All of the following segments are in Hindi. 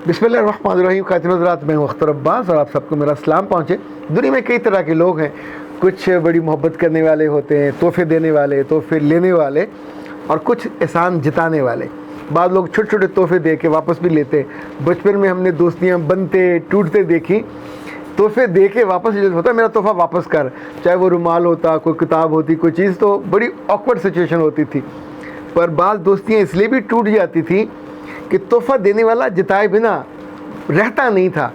बिस्मिल्लाहिर्रहमानिर्रहीम। खातिन हज़रात, मैं अख्तर अब्बास और आप सबको मेरा सलाम पहुँचे। दुनिया में कई तरह के लोग हैं। कुछ बड़ी मोहब्बत करने वाले होते हैं, तोहफे देने वाले, तोहफे लेने वाले, और कुछ एहसान जताने वाले। बाद लोग छोटे छोटे तोहफे दे के वापस भी लेते। बचपन में हमने दोस्तियाँ बनते टूटते देखी। तोहफे दे के वापस होता मेरा तोहफा वापस कर, चाहे वो रुमाल होता, कोई किताब होती, कोई चीज़, तो बड़ी ऑकवर्ड सिचुएशन होती थी। पर बाद दोस्तियाँ इसलिए भी टूट जाती थी कि तोहफा देने वाला जिताए बिना रहता नहीं था।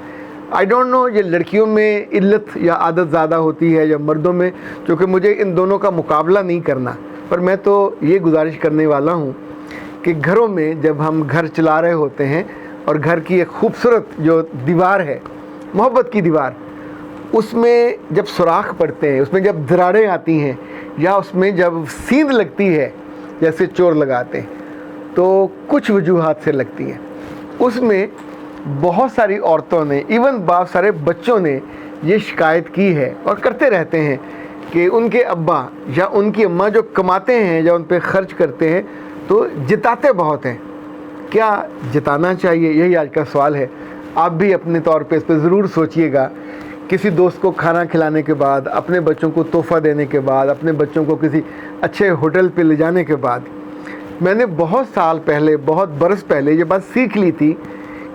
आई डोंट नो ये लड़कियों में इल्लत या आदत ज़्यादा होती है या मर्दों में, क्योंकि मुझे इन दोनों का मुकाबला नहीं करना। पर मैं तो ये गुजारिश करने वाला हूँ कि घरों में जब हम घर चला रहे होते हैं और घर की एक खूबसूरत जो दीवार है, मोहब्बत की दीवार, उसमें जब सुराख पड़ते हैं, उसमें जब दरारें आती हैं या उसमें जब सींध लगती है जैसे चोर लगाते हैं, तो कुछ वजूहात से लगती हैं। उसमें बहुत सारी औरतों ने, इवन बहुत सारे बच्चों ने ये शिकायत की है और करते रहते हैं कि उनके अब्बा या उनकी अम्मा जो कमाते हैं या उन पे खर्च करते हैं तो जिताते बहुत हैं। क्या जिताना चाहिए? यही आज का सवाल है। आप भी अपने तौर पे इस पर ज़रूर सोचिएगा। किसी दोस्त को खाना खिलाने के बाद, अपने बच्चों को तोहफ़ा देने के बाद, अपने बच्चों को किसी अच्छे होटल पे ले जाने के बाद, मैंने बहुत साल पहले, बहुत बरस पहले ये बात सीख ली थी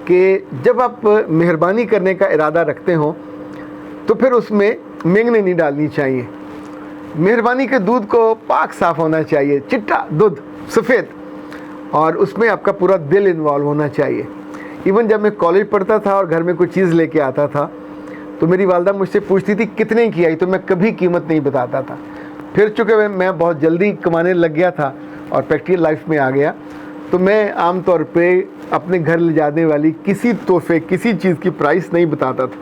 कि जब आप मेहरबानी करने का इरादा रखते हो तो फिर उसमें मेंगने नहीं डालनी चाहिए। मेहरबानी के दूध को पाक साफ़ होना चाहिए, चिट्टा दूध, सफ़ेद, और उसमें आपका पूरा दिल इन्वॉल्व होना चाहिए। इवन जब मैं कॉलेज पढ़ता था और घर में कोई चीज़ लेके आता था तो मेरी वालदा मुझसे पूछती थी कितने की आई, तो मैं कभी कीमत नहीं बताता था। फिर चूँकि मैं बहुत जल्दी कमाने लग गया था और प्रैक्टिकल लाइफ में आ गया, तो मैं आम तौर पे अपने घर ले जाने वाली किसी तोहफे, किसी चीज़ की प्राइस नहीं बताता था।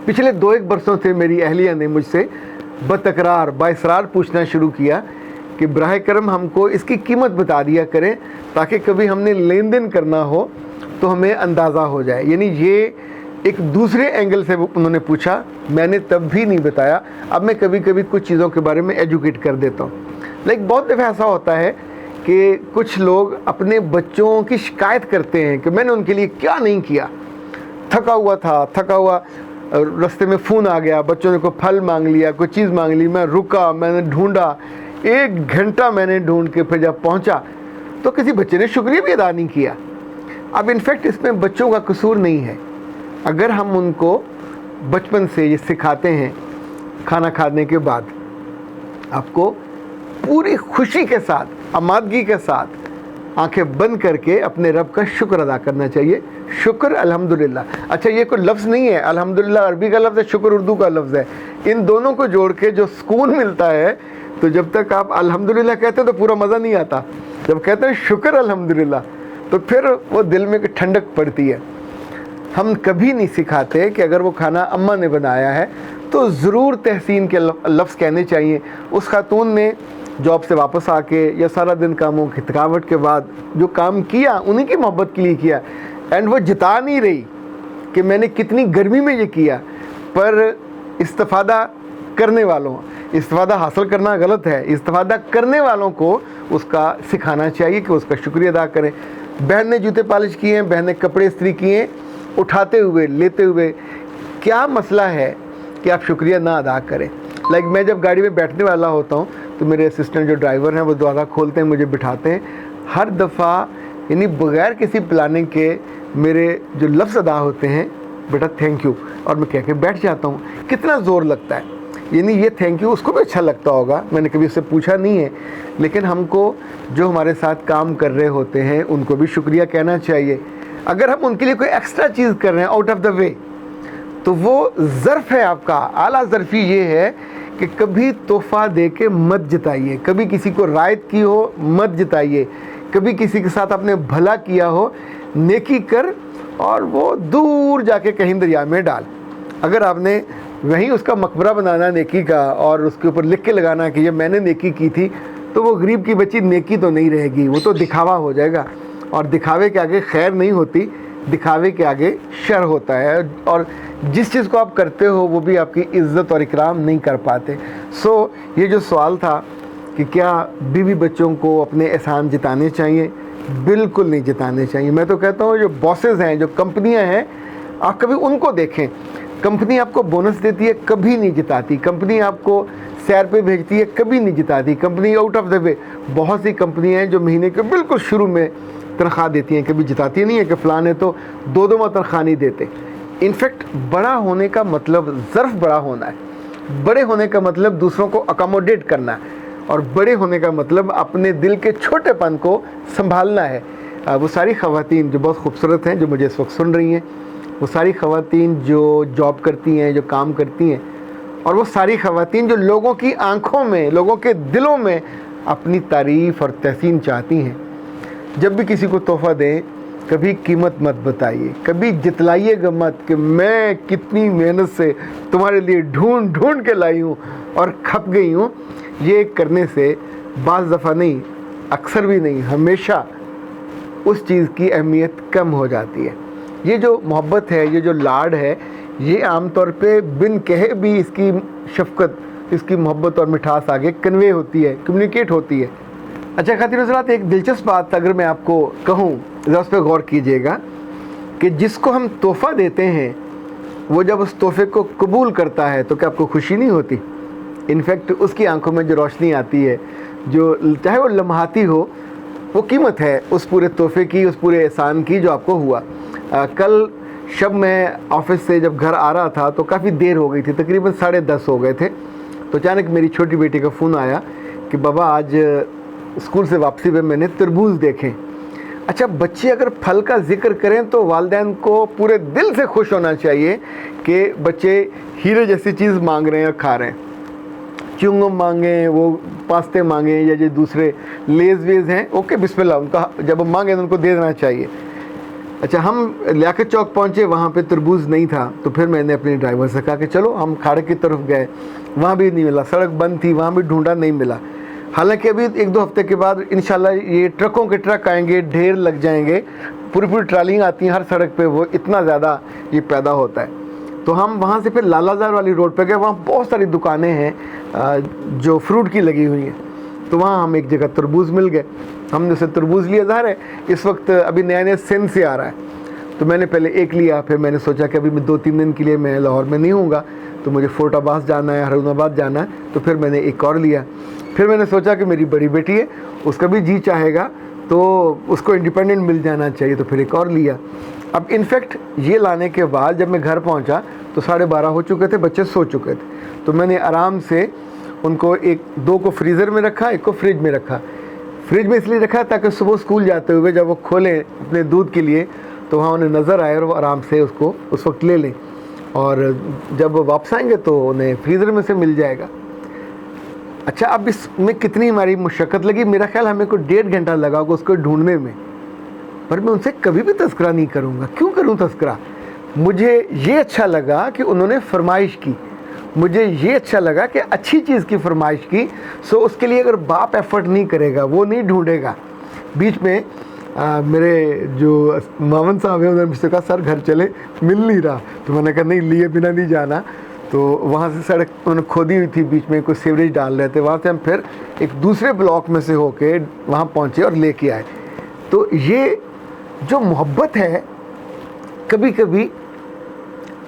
पिछले 2-1 बरसों से मेरी अहलिया ने मुझसे बतकरार, बाइसरार पूछना शुरू किया कि बराह करम हमको इसकी कीमत बता दिया करें, ताकि कभी हमने लेन देन करना हो तो हमें अंदाज़ा हो जाए। यानी ये एक दूसरे एंगल से उन्होंने पूछा, मैंने तब भी नहीं बताया। अब मैं कभी कभी कुछ चीज़ों के बारे में एजुकेट कर देता हूँ। लाइक बहुत दफ़ा ऐसा होता है कि कुछ लोग अपने बच्चों की शिकायत करते हैं कि मैंने उनके लिए क्या नहीं किया। थका हुआ था, थका हुआ, रास्ते में फ़ोन आ गया, बच्चों ने कोई फल मांग लिया, कोई चीज़ मांग ली, मैं रुका, मैंने ढूंढा, 1 घंटा मैंने ढूंढ के फिर जब पहुंचा तो किसी बच्चे ने शुक्रिया भी अदा नहीं किया। अब इनफैक्ट इसमें बच्चों का कसूर नहीं है। अगर हम उनको बचपन से ये सिखाते हैं, खाना खाने के बाद आपको पूरी खुशी के साथ, आमादगी के साथ आंखें बंद करके अपने रब का शुक्र अदा करना चाहिए। शुक्र, अल्हम्दुलिल्लाह। अच्छा, ये कोई लफ्ज़ नहीं है, अल्हम्दुलिल्लाह अरबी का लफ्ज़ है, शुक्र उर्दू का लफ्ज़ है। इन दोनों को जोड़ के जो सुकून मिलता है, तो जब तक आप अल्हम्दुलिल्लाह कहते हैं तो पूरा मज़ा नहीं आता। जब कहते हैं शुक्र अल्हम्दुलिल्लाह, तो फिर वो दिल में ठंडक पड़ती है। हम कभी नहीं सिखाते कि अगर वो खाना अम्मा ने बनाया है तो ज़रूर तहसीन के लफ्ज़ कहने चाहिए। उस खातून ने जॉब से वापस आके या सारा दिन कामों की थकावट के बाद जो काम किया, उन्हीं की मोहब्बत के लिए किया। एंड वो जिता नहीं रही कि मैंने कितनी गर्मी में ये किया, पर इस्तिफ़ादा करने वालों, इस्तिफ़ादा हासिल करना गलत है, इस्तिफ़ादा करने वालों को उसका सिखाना चाहिए कि उसका शुक्रिया अदा करें। बहन ने जूते पॉलिश किए हैं, बहन ने कपड़े इस्त्री किए, उठाते हुए, लेते हुए, क्या मसला है कि आप शुक्रिया ना अदा करें? लाइक मैं जब गाड़ी में बैठने वाला होता हूँ तो मेरे असिस्टेंट जो ड्राइवर हैं वो दरवाज़ा खोलते हैं, मुझे बिठाते हैं। हर दफ़ा यानी बग़ैर किसी प्लानिंग के मेरे जो लफ्ज़ अदा होते हैं, बेटा थैंक यू, और मैं कह के बैठ जाता हूँ। कितना ज़ोर लगता है। यानी ये थैंक यू उसको भी अच्छा लगता होगा, मैंने कभी उससे पूछा नहीं है, लेकिन हमको जो हमारे साथ काम कर रहे होते हैं उनको भी शुक्रिया कहना चाहिए। अगर हम उनके लिए कोई एक्स्ट्रा चीज़ कर रहे हैं आउट ऑफ द वे, तो वो ज़र्फ़ है आपका। आला ज़र्फ़ी ये है कि कभी तोहफ़ा दे के मत जिताइए, कभी किसी को रायत की हो मत जिताइए, कभी किसी के साथ आपने भला किया हो, नेकी कर और वो दूर जाके कहीं दरिया में डाल। अगर आपने वहीं उसका मकबरा बनाना नेकी का और उसके ऊपर लिख के लगाना कि ये मैंने नेकी की थी, तो वो गरीब की बच्ची नेकी तो नहीं रहेगी, वो तो दिखावा हो जाएगा। और दिखावे के आगे खैर नहीं होती, दिखावे के आगे शर होता है। और जिस चीज़ को आप करते हो वो भी आपकी इज़्ज़त और इकराम नहीं कर पाते। ये जो सवाल था कि क्या बीवी बच्चों को अपने एहसान जताने चाहिए, बिल्कुल नहीं जिताने चाहिए। मैं तो कहता हूँ जो बॉसेस हैं, जो कंपनियां हैं, आप कभी उनको देखें। कंपनी आपको बोनस देती है, कभी नहीं जिताती। कंपनी आपको सैर पे भेजती है, कभी नहीं जिताती। Company out of the way, बहुत सी कंपनियां हैं जो महीने के बिल्कुल शुरू में तनख्वाह देती हैं, कभी जिताती नहीं है कि फ़लाँ ने तो 2-2 माह तनख्वाह नहीं देते। इनफैक्ट बड़ा होने का मतलब ज़र्फ बड़ा होना है। बड़े होने का मतलब दूसरों को अकोमोडेट करना है, और बड़े होने का मतलब अपने दिल के छोटेपन को संभालना है। वो सारी ख़वातीन जो बहुत खूबसूरत हैं, जो मुझे इस वक्त सुन रही हैं, वो सारी ख़वातीन जो जॉब करती हैं, जो काम करती हैं, और वो सारी ख़वातीन जो लोगों की आंखों में, लोगों के दिलों में अपनी तारीफ़ और तहसीन चाहती हैं, जब भी किसी को तोहफ़ा दें, कभी कीमत मत बताइए, कभी जितलाइएगा मत कि मैं कितनी मेहनत से तुम्हारे लिए ढूंढ ढूंढ के लाई हूँ और खप गई हूँ। ये करने से बाज़ दफ़ा नहीं, अक्सर भी नहीं, हमेशा उस चीज़ की अहमियत कम हो जाती है। ये जो मोहब्बत है, ये जो लाड है, ये आमतौर पे बिन कहे भी इसकी शफ़क़त, इसकी मोहब्बत और मिठास आगे कन्वे होती है, कम्युनिकेट होती है। अच्छा खातिर हज़रात, एक दिलचस्प बात अगर मैं आपको कहूँ, ज़रा उस पर गौर कीजिएगा कि जिसको हम तोहफ़ा देते हैं, वो जब उस तोहफ़े को कबूल करता है तो क्या आपको खुशी नहीं होती? इनफैक्ट उसकी आंखों में जो रोशनी आती है, जो चाहे वो लम्हाती हो, वो कीमत है उस पूरे तोहफ़े की, उस पूरे एहसान की जो आपको हुआ। कल शब मैं ऑफ़िस से जब घर आ रहा था तो काफ़ी देर हो गई थी, तकरीबन 10:30 हो गए थे। तो अचानक मेरी छोटी बेटी का फ़ोन आया कि बाबा आज स्कूल से वापसी में मैंने तरबूज देखे। अच्छा, बच्चे अगर फल का जिक्र करें तो वालिदैन को पूरे दिल से खुश होना चाहिए कि बच्चे हीरे जैसी चीज़ मांग रहे हैं और खा रहे हैं। च्युइंगम मांगें, वो पास्ते मांगें, या जो दूसरे लेज़ वेज़ हैं, ओके बिस्मिल्लाह, उनका जब हम मांगें तो उनको दे देना चाहिए। अच्छा, हम लियाकत चौक पहुँचे, वहाँ पे तरबूज नहीं था, तो फिर मैंने अपने ड्राइवर से कहा कि चलो हम खाड़े की तरफ गए, वहाँ भी नहीं मिला, सड़क बंद थी, वहाँ भी ढूंढा, नहीं मिला। हालांकि अभी 1-2 हफ्ते के बाद इंशाल्लाह ये ट्रकों के ट्रक आएंगे, ढेर लग जाएंगे, पूरी पूरी ट्रालियाँ आती हैं हर सड़क पे, वो इतना ज़्यादा ये पैदा होता है। तो हम वहाँ से फिर लालाजार वाली रोड पे गए, वहाँ बहुत सारी दुकानें हैं जो फ्रूट की लगी हुई हैं। तो वहाँ हम एक जगह तरबूज मिल गए, हमने उसे तरबूज लिया। ज़ाहिर है इस वक्त अभी नया नया सिंध से आ रहा है, तो मैंने पहले एक लिया, फिर मैंने सोचा कि अभी मैं 2-3 दिन के लिए मैं लाहौर में नहीं हूँगा, तो मुझे फोर्टाबाद जाना है, हरुणाबाद जाना है, तो फिर मैंने एक और लिया। फिर मैंने सोचा कि मेरी बड़ी बेटी है, उसका भी जी चाहेगा तो उसको इंडिपेंडेंट मिल जाना चाहिए, तो फिर एक और लिया। अब इनफैक्ट ये लाने के बाद जब मैं घर पहुंचा तो 12:30 हो चुके थे, बच्चे सो चुके थे। तो मैंने आराम से उनको 2 को फ्रीज़र में रखा, 1 को फ्रिज में रखा। फ्रिज में इसलिए रखा ताकि सुबह स्कूल जाते हुए जब वो खोलें अपने दूध के लिए तो वहाँ उन्हें नज़र आए और वो आराम से उसको उस वक्त ले लें, और जब वापस आएंगे तो उन्हें फ्रीज़र में से मिल जाएगा। अच्छा, अब इसमें कितनी हमारी मुशक्क़त लगी, मेरा ख्याल हमें को 1.5 घंटा लगा होगा उसको ढूंढने में, पर मैं उनसे कभी भी तस्करा नहीं करूँगा। क्यों करूँ तस्करा? मुझे ये अच्छा लगा कि उन्होंने फरमाइश की, मुझे ये अच्छा लगा कि अच्छी चीज़ की फरमाइश की। सो उसके लिए अगर बाप एफ़र्ट नहीं करेगा, वो नहीं ढूंढेगा। बीच में मेरे जो मामन साहब हैं उन्होंने मुझसे कहा सर घर चले, मिल नहीं रहा, तो मैंने कहा नहीं, लिए बिना नहीं जाना। तो वहाँ से सड़क उन्होंने खोदी हुई थी, बीच में कुछ सीवरेज डाल रहे थे, वहाँ से हम फिर एक दूसरे ब्लॉक में से होके वहाँ पहुँचे और लेके आए। तो ये जो मोहब्बत है, कभी कभी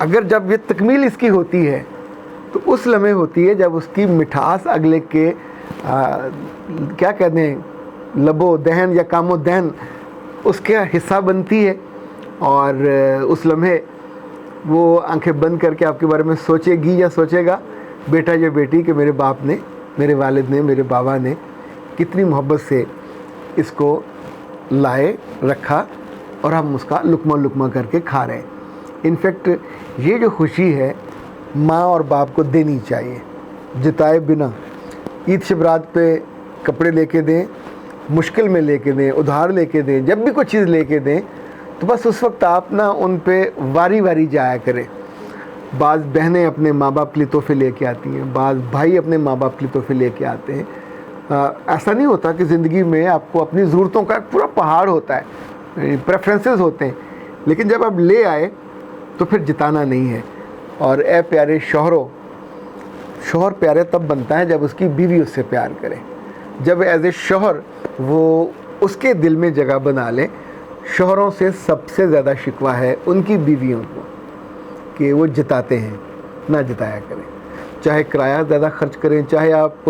अगर जब ये तकमील इसकी होती है तो उस लम्हे होती है जब उसकी मिठास अगले के क्या कहते हैं, लबो दहन या कामो दहन उसका हिस्सा बनती है, और उस लम्हे वो आंखें बंद करके आपके बारे में सोचेगी या सोचेगा बेटा या बेटी कि मेरे बाप ने, मेरे वालिद ने, मेरे बाबा ने कितनी मोहब्बत से इसको लाए, रखा, और हम उसका लुकमा लुकमा करके खा रहे हैं। इनफैक्ट ये जो खुशी है माँ और बाप को देनी चाहिए, जिताए बिना। ईद शबरात पे कपड़े लेके दें, मुश्किल में लेके दें, उधार लेके दें, जब भी कोई चीज़ लेके दें तो बस उस वक्त आप ना उन पे वारी वारी जाया करें। बाज़ बहनें अपने माँ बाप के लिए तोहफ़े लेके आती हैं, बाज़ भाई अपने माँ बाप के लिए तोहफ़े लेके आते हैं। ऐसा नहीं होता कि ज़िंदगी में आपको अपनी ज़रूरतों का एक पूरा पहाड़ होता है, प्रेफरेंसेस होते हैं, लेकिन जब आप ले आए तो फिर जिताना नहीं है। और ए प्यारे शौहरों, शौहर प्यारे तब बनता है जब उसकी बीवी उससे प्यार करे, जब एज ए शौहर वो उसके दिल में जगह बना लें। शोहरों से सबसे ज़्यादा शिकवा है उनकी बीवियों को कि वो जिताते हैं, ना जिताया करें। चाहे किराया ज़्यादा खर्च करें, चाहे आप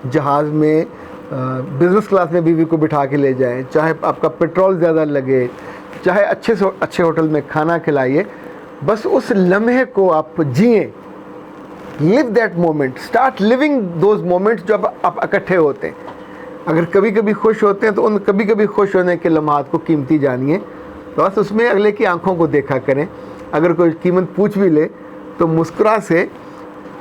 जहाज़ में बिज़नेस क्लास में बीवी को बिठा के ले जाएं, चाहे आपका पेट्रोल ज़्यादा लगे, चाहे अच्छे से अच्छे होटल में खाना खिलाइए, बस उस लम्हे को आप जिएं। Live that moment, start living those moments जब आप इकट्ठे होते हैं। अगर कभी कभी खुश होते हैं तो उन कभी कभी खुश होने के लम्हात को कीमती जानिए। तो बस उसमें अगले की आंखों को देखा करें। अगर कोई कीमत पूछ भी ले तो मुस्कुरा से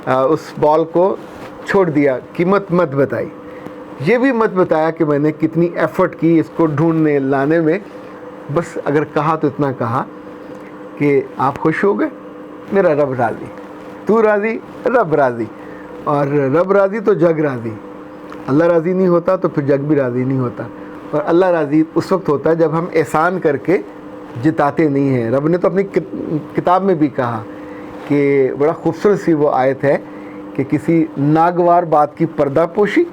उस बॉल को छोड़ दिया, कीमत मत बताई। ये भी मत बताया कि मैंने कितनी एफ़र्ट की इसको ढूंढने लाने में। बस अगर कहा तो इतना कहा कि आप खुश हो गए, मेरा रब राज़ी, तू राज़ी, रब राज़ी, और रब राज़ी तो जग राज़ी। अल्लाह राज़ी नहीं होता तो फिर जग भी राज़ी नहीं होता। और अल्लाह राज़ी उस वक्त होता है जब हम एहसान करके जिताते नहीं हैं। रब ने तो अपनी किताब में भी कहा कि बड़ा खूबसूरत सी वो आयत है कि किसी नागवार बात की पर्दापोशी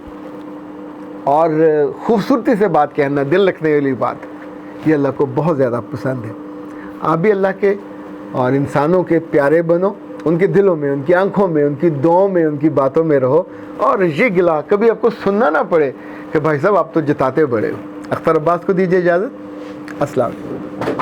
और ख़ूबसूरती से बात कहना, दिल रखने वाली बात, ये अल्लाह को बहुत ज़्यादा पसंद है। आप भी अल्लाह के और इंसानों के प्यारे बनो, उनके दिलों में, उनकी आंखों में, उनकी दुआओं में, उनकी बातों में रहो। और ये गिला कभी आपको सुनना ना पड़े कि भाई साहब आप तो जिताते बड़े हो। अख्तर अब्बास को दीजिए इजाज़त। अस्सलाम वालेकुम।